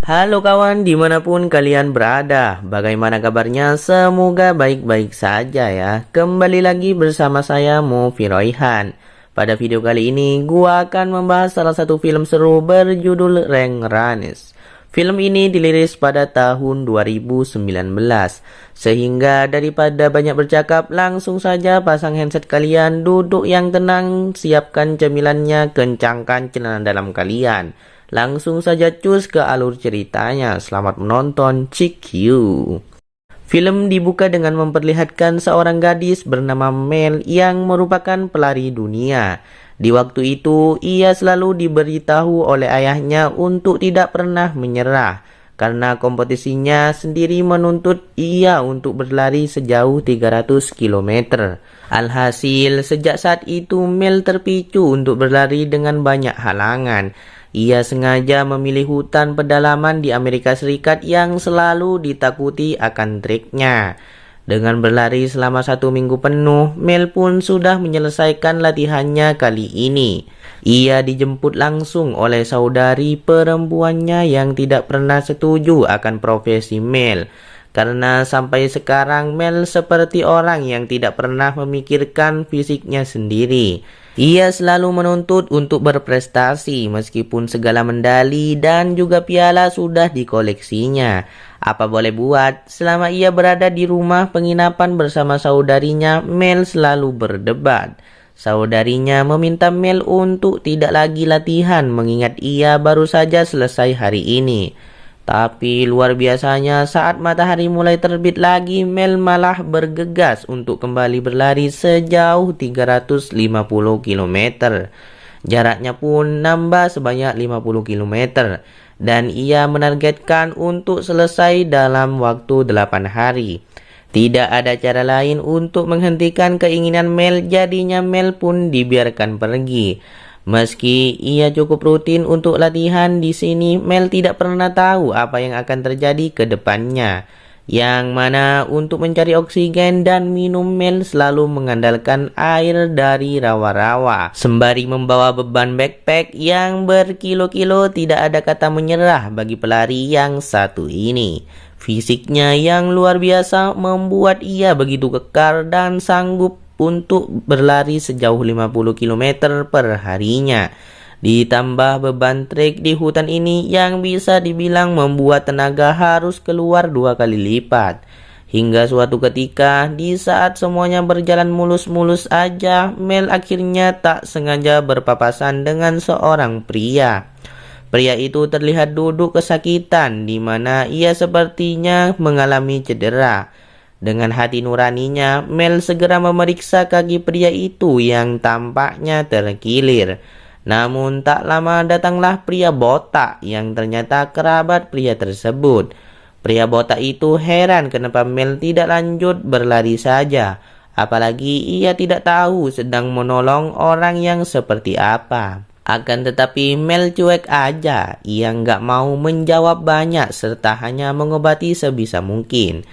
Halo kawan, dimanapun kalian berada, bagaimana kabarnya? Semoga baik-baik saja ya. Kembali lagi bersama saya Mufi Royhan. Pada video kali ini, gua akan membahas salah satu film seru berjudul Rank Ranis. Film ini dirilis pada tahun 2019. Sehingga daripada banyak bercakap, langsung saja pasang handset kalian, duduk yang tenang, siapkan cemilannya, kencangkan celana dalam kalian. Langsung saja cus ke alur ceritanya. Selamat menonton, Chick You. Film dibuka dengan memperlihatkan seorang gadis bernama Mel yang merupakan pelari dunia. Di waktu itu, ia selalu diberitahu oleh ayahnya untuk tidak pernah menyerah karena kompetisinya sendiri menuntut ia untuk berlari sejauh 300 km. Alhasil, sejak saat itu Mel terpicu untuk berlari dengan banyak halangan. Ia sengaja memilih hutan pedalaman di Amerika Serikat yang selalu ditakuti akan triknya. Dengan berlari selama 1 minggu penuh, Mel pun sudah menyelesaikan latihannya kali ini. Ia dijemput langsung oleh saudari perempuannya yang tidak pernah setuju akan profesi Mel. Karena sampai sekarang Mel seperti orang yang tidak pernah memikirkan fisiknya sendiri. Ia selalu menuntut untuk berprestasi meskipun segala medali dan juga piala sudah dikoleksinya. Apa boleh buat, selama ia berada di rumah penginapan bersama saudarinya, Mel selalu berdebat. Saudarinya meminta Mel untuk tidak lagi latihan mengingat ia baru saja selesai hari ini. Tapi luar biasanya saat matahari mulai terbit lagi, Mel malah bergegas untuk kembali berlari sejauh 350 km. Jaraknya pun nambah sebanyak 50 km. Dan ia menargetkan untuk selesai dalam waktu 8 hari. Tidak ada cara lain untuk menghentikan keinginan Mel, jadinya Mel pun dibiarkan pergi. Meski ia cukup rutin untuk latihan di sini, Mel tidak pernah tahu apa yang akan terjadi ke depannya. Yang mana untuk mencari oksigen dan minum, Mel selalu mengandalkan air dari rawa-rawa. Sembari membawa beban backpack yang berkilo-kilo, tidak ada kata menyerah bagi pelari yang satu ini. Fisiknya yang luar biasa membuat ia begitu kekar dan sanggup untuk berlari sejauh 50 km per harinya. Ditambah beban trek di hutan ini yang bisa dibilang membuat tenaga harus keluar 2 kali lipat. Hingga suatu ketika, di saat semuanya berjalan mulus-mulus aja, Mel akhirnya tak sengaja berpapasan dengan seorang pria. Pria itu terlihat duduk kesakitan, di mana ia sepertinya mengalami cedera. Dengan hati nuraninya, Mel segera memeriksa kaki pria itu yang tampaknya terkilir. Namun tak lama datanglah pria botak yang ternyata kerabat pria tersebut. Pria botak itu heran kenapa Mel tidak lanjut berlari saja. Apalagi ia tidak tahu sedang menolong orang yang seperti apa. Akan tetapi Mel cuek aja. Ia nggak mau menjawab banyak serta hanya mengobati sebisa mungkin.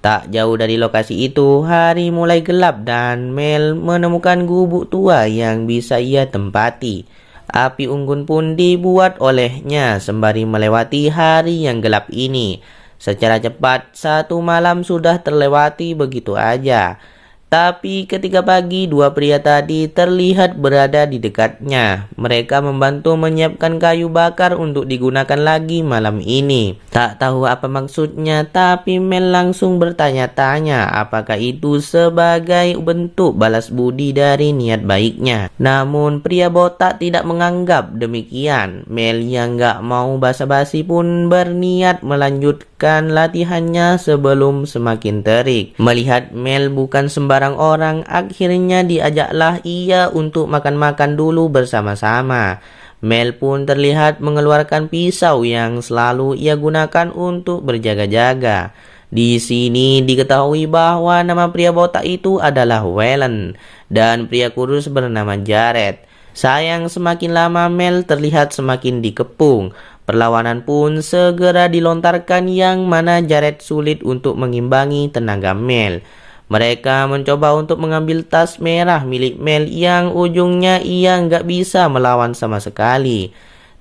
Tak jauh dari lokasi itu, hari mulai gelap dan Mel menemukan gubuk tua yang bisa ia tempati. Api unggun pun dibuat olehnya sembari melewati hari yang gelap ini. Secara cepat, 1 malam sudah terlewati begitu aja. Tapi ketika pagi, 2 pria tadi terlihat berada di dekatnya. Mereka membantu menyiapkan kayu bakar untuk digunakan lagi malam ini. Tak tahu apa maksudnya, tapi Mel langsung bertanya-tanya apakah itu sebagai bentuk balas budi dari niat baiknya. Namun pria botak tidak menganggap demikian. Mel yang gak mau basa-basi pun berniat melanjutkan latihannya sebelum semakin terik. Melihat Mel bukan sembarang orang, akhirnya diajaklah ia untuk makan-makan dulu bersama-sama. Mel pun terlihat mengeluarkan pisau yang selalu ia gunakan untuk berjaga-jaga. Di sini diketahui bahwa nama pria botak itu adalah Wellen dan pria kurus bernama Jared. Sayang semakin lama Mel terlihat semakin dikepung. Perlawanan pun segera dilontarkan yang mana Jared sulit untuk mengimbangi tenaga Mel. Mereka mencoba untuk mengambil tas merah milik Mel yang ujungnya ia nggak bisa melawan sama sekali.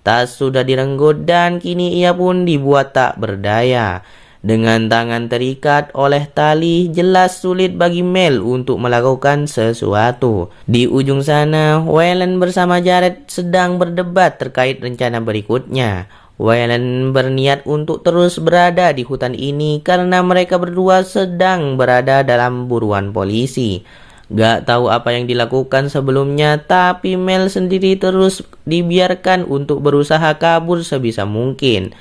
Tas sudah direnggut dan kini ia pun dibuat tak berdaya. Dengan tangan terikat oleh tali, jelas sulit bagi Mel untuk melakukan sesuatu. Di ujung sana, Waylon bersama Jared sedang berdebat terkait rencana berikutnya. Waylon berniat untuk terus berada di hutan ini karena mereka berdua sedang berada dalam buruan polisi. Gak tahu apa yang dilakukan sebelumnya, tapi Mel sendiri terus dibiarkan untuk berusaha kabur sebisa mungkin.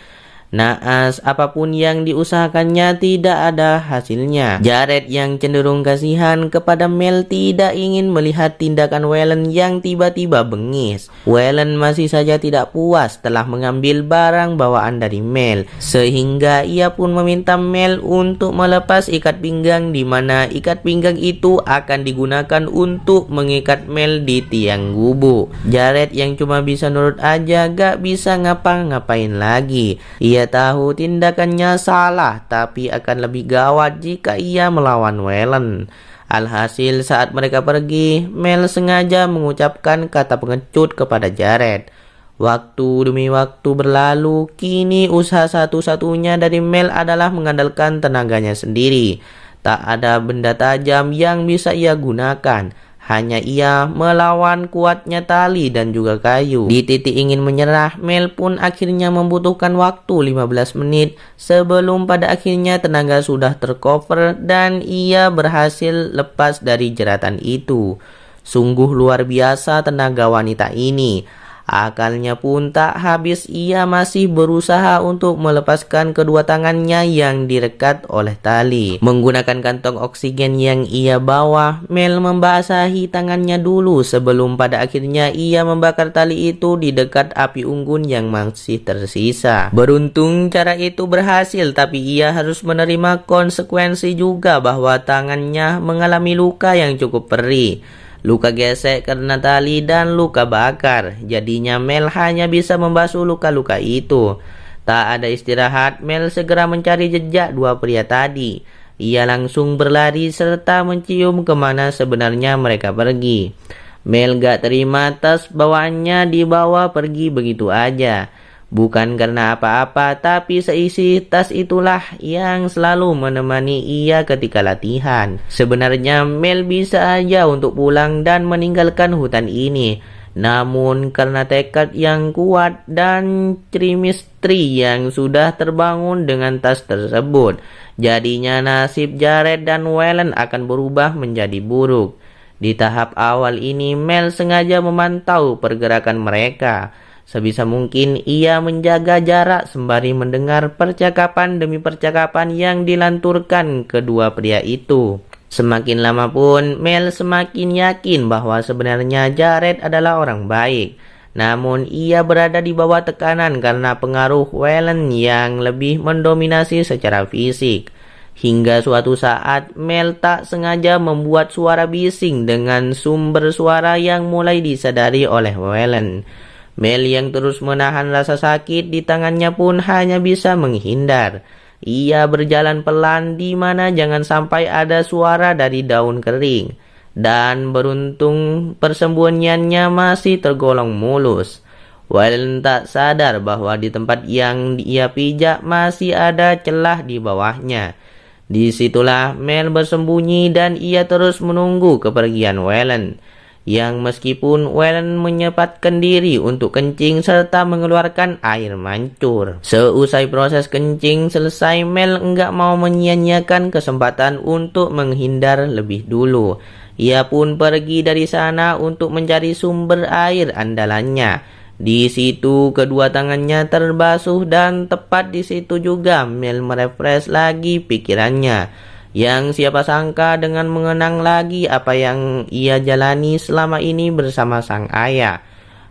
Naas, apapun yang diusahakannya tidak ada hasilnya. Jared yang cenderung kasihan kepada Mel tidak ingin melihat tindakan Waylon yang tiba-tiba bengis. Waylon masih saja tidak puas telah mengambil barang bawaan dari Mel, sehingga ia pun meminta Mel untuk melepas ikat pinggang, di mana ikat pinggang itu akan digunakan untuk mengikat Mel di tiang gubuk. Jared yang cuma bisa nurut aja, gak bisa ngapa-ngapain lagi. Ia tahu tindakannya salah, tapi akan lebih gawat jika ia melawan Waylon. Alhasil saat mereka pergi, Mel sengaja mengucapkan kata pengecut kepada Jared. Waktu demi waktu berlalu, kini usaha satu-satunya dari Mel adalah mengandalkan tenaganya sendiri. Tak ada benda tajam yang bisa ia gunakan. Hanya ia melawan kuatnya tali dan juga kayu. Di titik ingin menyerah, Mel pun akhirnya membutuhkan waktu 15 menit sebelum pada akhirnya tenaga sudah tercover dan ia berhasil lepas dari jeratan itu. Sungguh luar biasa tenaga wanita ini. Akalnya pun tak habis, ia masih berusaha untuk melepaskan kedua tangannya yang direkat oleh tali. Menggunakan kantong oksigen yang ia bawa, Mel membasahi tangannya dulu sebelum pada akhirnya ia membakar tali itu di dekat api unggun yang masih tersisa. Beruntung cara itu berhasil, tapi ia harus menerima konsekuensi juga bahwa tangannya mengalami luka yang cukup perih. Luka gesek karena tali dan luka bakar. Jadinya Mel hanya bisa membasuh luka-luka itu. Tak ada istirahat, Mel segera mencari jejak dua pria tadi. Ia langsung berlari serta mencium kemana sebenarnya mereka pergi. Mel gak terima tas bawaannya dibawa pergi begitu aja. Bukan karena apa-apa, tapi seisi tas itulah yang selalu menemani ia ketika latihan. Sebenarnya Mel bisa aja untuk pulang dan meninggalkan hutan ini. Namun karena tekad yang kuat dan chemistry yang sudah terbangun dengan tas tersebut, jadinya nasib Jared dan Waylon akan berubah menjadi buruk. Di tahap awal ini, Mel sengaja memantau pergerakan mereka. Sebisa mungkin ia menjaga jarak sembari mendengar percakapan demi percakapan yang dilanturkan kedua pria itu. Semakin lama pun Mel semakin yakin bahwa sebenarnya Jared adalah orang baik. Namun ia berada di bawah tekanan karena pengaruh Waylon yang lebih mendominasi secara fisik. Hingga suatu saat Mel tak sengaja membuat suara bising dengan sumber suara yang mulai disadari oleh Waylon. Mel yang terus menahan rasa sakit di tangannya pun hanya bisa menghindar. Ia berjalan pelan di mana jangan sampai ada suara dari daun kering. Dan beruntung persembunyiannya masih tergolong mulus. Waylon tak sadar bahwa di tempat yang ia pijak masih ada celah di bawahnya. Disitulah Mel bersembunyi dan ia terus menunggu kepergian Waylon. Yang meskipun Waylon menyempatkan diri untuk kencing serta mengeluarkan air mancur. Seusai proses kencing selesai, Mel enggak mau menyia-nyiakan kesempatan untuk menghindar lebih dulu. Ia pun pergi dari sana untuk mencari sumber air andalannya. Di situ kedua tangannya terbasuh dan tepat di situ juga Mel merefresh lagi pikirannya. Yang siapa sangka dengan mengenang lagi apa yang ia jalani selama ini bersama sang ayah,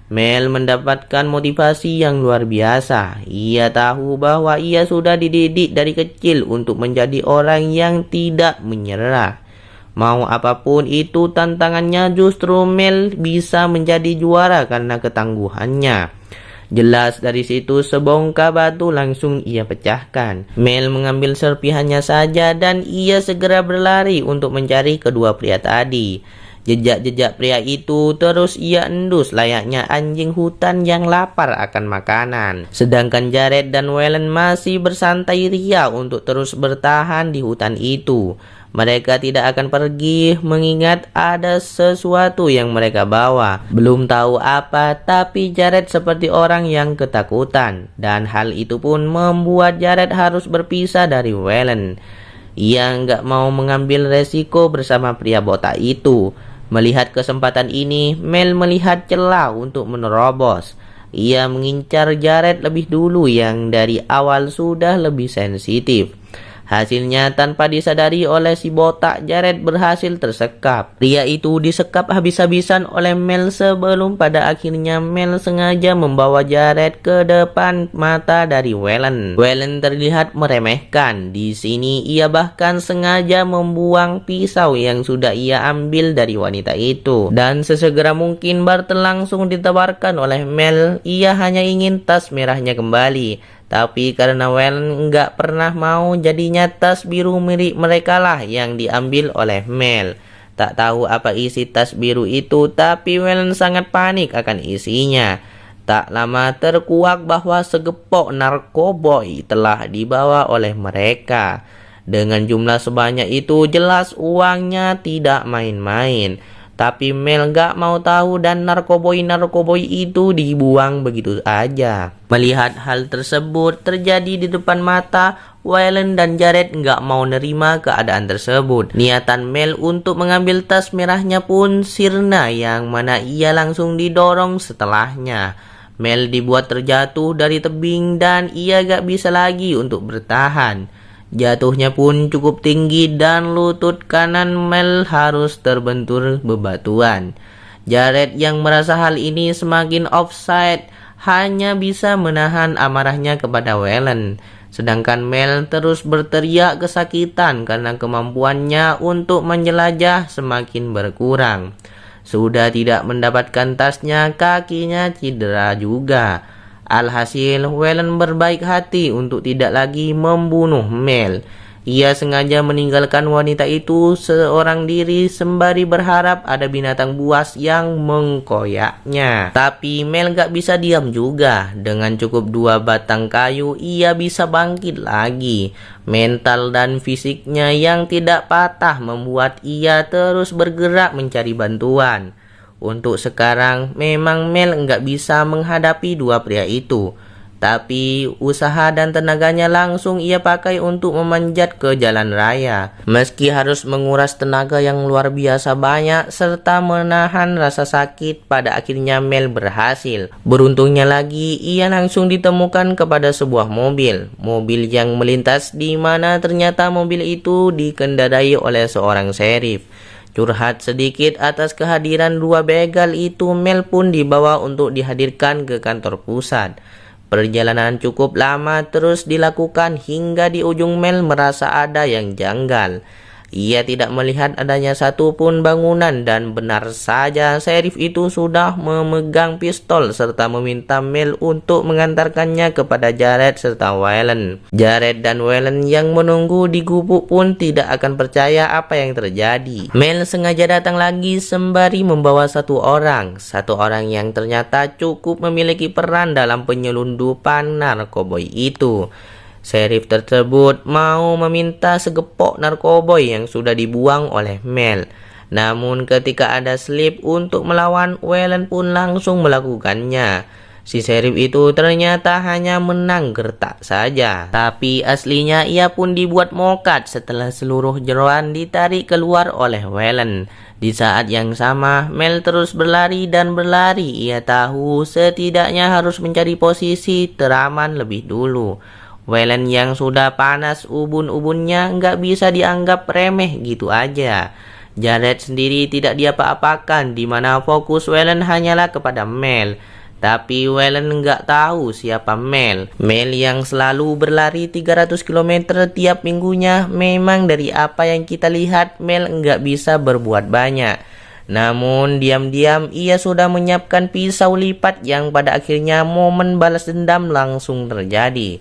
Mel mendapatkan motivasi yang luar biasa. Ia tahu bahwa ia sudah dididik dari kecil untuk menjadi orang yang tidak menyerah. Mau apapun itu tantangannya, justru Mel bisa menjadi juara karena ketangguhannya. Jelas dari situ sebongkah batu langsung ia pecahkan. Mel mengambil serpihannya saja dan ia segera berlari untuk mencari kedua pria tadi. Jejak-jejak pria itu terus ia endus layaknya anjing hutan yang lapar akan makanan. Sedangkan Jared dan Waylon masih bersantai ria untuk terus bertahan di hutan itu. Mereka tidak akan pergi mengingat ada sesuatu yang mereka bawa. Belum tahu apa, tapi Jared seperti orang yang ketakutan. Dan hal itu pun membuat Jared harus berpisah dari Waylon. Ia nggak mau mengambil resiko bersama pria botak itu. Melihat kesempatan ini, Mel melihat celah untuk menerobos. Ia mengincar Jared lebih dulu yang dari awal sudah lebih sensitif. Hasilnya tanpa disadari oleh si botak, Jared berhasil tersekap. Pria itu disekap habis-habisan oleh Mel sebelum pada akhirnya Mel sengaja membawa Jared ke depan mata dari Waylon. Waylon terlihat meremehkan. Di sini ia bahkan sengaja membuang pisau yang sudah ia ambil dari wanita itu. Dan sesegera mungkin Bartel langsung ditawarkan oleh Mel. Ia hanya ingin tas merahnya kembali. Tapi karena Waylon nggak pernah mau, jadinya tas biru milik mereka lah yang diambil oleh Mel. Tak tahu apa isi tas biru itu, tapi Waylon sangat panik akan isinya. Tak lama terkuak bahwa segepok narkoboy telah dibawa oleh mereka. Dengan jumlah sebanyak itu jelas uangnya tidak main-main. Tapi Mel gak mau tahu dan narkoboy itu dibuang begitu aja. Melihat hal tersebut terjadi di depan mata, Waylon dan Jared gak mau nerima keadaan tersebut. Niatan Mel untuk mengambil tas merahnya pun sirna, yang mana ia langsung didorong setelahnya. Mel dibuat terjatuh dari tebing dan ia gak bisa lagi untuk bertahan. Jatuhnya pun cukup tinggi dan lutut kanan Mel harus terbentur bebatuan. Jared yang merasa hal ini semakin offside hanya bisa menahan amarahnya kepada Waylon. Sedangkan Mel terus berteriak kesakitan karena kemampuannya untuk menjelajah semakin berkurang. Sudah tidak mendapatkan tasnya, kakinya cedera juga. Alhasil, Waylon berbaik hati untuk tidak lagi membunuh Mel. Ia sengaja meninggalkan wanita itu seorang diri sembari berharap ada binatang buas yang mengkoyaknya. Tapi Mel gak bisa diam juga. Dengan cukup 2 batang kayu, ia bisa bangkit lagi. Mental dan fisiknya yang tidak patah membuat ia terus bergerak mencari bantuan. Untuk sekarang, memang Mel nggak bisa menghadapi 2 pria itu. Tapi usaha dan tenaganya langsung ia pakai untuk memanjat ke jalan raya. Meski harus menguras tenaga yang luar biasa banyak serta menahan rasa sakit, pada akhirnya Mel berhasil. Beruntungnya lagi, ia langsung ditemukan kepada sebuah mobil. Mobil yang melintas di mana ternyata mobil itu dikendarai oleh seorang sheriff. Curhat sedikit atas kehadiran 2 begal itu, Mel pun dibawa untuk dihadirkan ke kantor pusat. Perjalanan cukup lama terus dilakukan hingga di ujung Mel merasa ada yang janggal. Ia tidak melihat adanya satupun bangunan dan benar saja sheriff itu sudah memegang pistol serta meminta Mel untuk mengantarkannya kepada Jared serta Waylon. Jared dan Waylon yang menunggu di gubuk pun tidak akan percaya apa yang terjadi. Mel sengaja datang lagi sembari membawa satu orang yang ternyata cukup memiliki peran dalam penyelundupan narkoboy itu. Sheriff tersebut mau meminta segepok narkoboy yang sudah dibuang oleh Mel. Namun ketika ada slip untuk melawan, Waylon pun langsung melakukannya. Si sheriff itu ternyata hanya menang gertak saja. Tapi aslinya ia pun dibuat mokat setelah seluruh jeroan ditarik keluar oleh Waylon. Di saat yang sama, Mel terus berlari dan berlari. Ia tahu setidaknya harus mencari posisi teraman lebih dulu. Waylon yang sudah panas ubun-ubunnya nggak bisa dianggap remeh gitu aja. Jared sendiri tidak diapa-apakan, di mana fokus Waylon hanyalah kepada Mel. Tapi Waylon nggak tahu siapa Mel. Mel yang selalu berlari 300 km tiap minggunya, memang dari apa yang kita lihat Mel nggak bisa berbuat banyak. Namun diam-diam ia sudah menyiapkan pisau lipat yang pada akhirnya momen balas dendam langsung terjadi.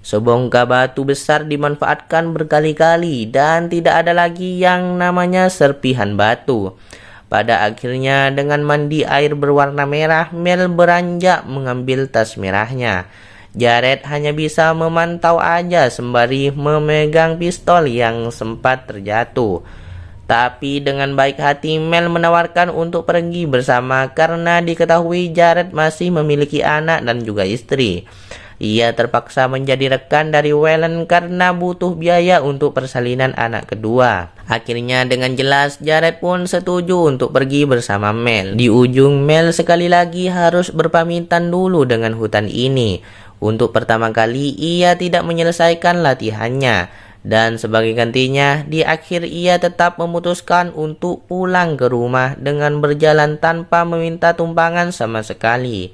Sebongkah batu besar dimanfaatkan berkali-kali dan tidak ada lagi yang namanya serpihan batu. Pada akhirnya dengan mandi air berwarna merah, Mel beranjak mengambil tas merahnya. Jared hanya bisa memantau aja sembari memegang pistol yang sempat terjatuh. Tapi dengan baik hati Mel menawarkan untuk pergi bersama karena diketahui Jared masih memiliki anak dan juga istri. Ia terpaksa menjadi rekan dari Wellen karena butuh biaya untuk persalinan anak kedua. Akhirnya dengan jelas Jared pun setuju untuk pergi bersama Mel. Di ujung Mel sekali lagi harus berpamitan dulu dengan hutan ini. Untuk pertama kali ia tidak menyelesaikan latihannya. Dan sebagai gantinya, di akhir ia tetap memutuskan untuk pulang ke rumah dengan berjalan tanpa meminta tumpangan sama sekali.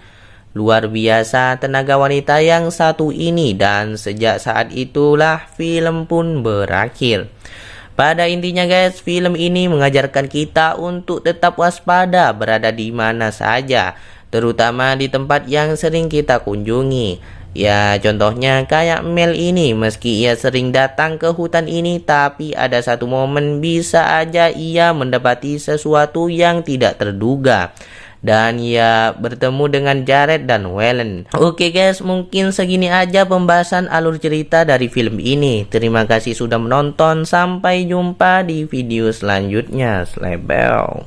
Luar biasa tenaga wanita yang satu ini, dan sejak saat itulah film pun berakhir. Pada intinya guys, film ini mengajarkan kita untuk tetap waspada berada di mana saja, terutama di tempat yang sering kita kunjungi. Ya contohnya kayak Mel ini, meski ia sering datang ke hutan ini, tapi ada satu momen bisa aja ia mendapati sesuatu yang tidak terduga. Dan ia bertemu dengan Jared dan Wellen. Oke guys, mungkin segini aja pembahasan alur cerita dari film ini. Terima kasih sudah menonton, sampai jumpa di video selanjutnya. Slebel.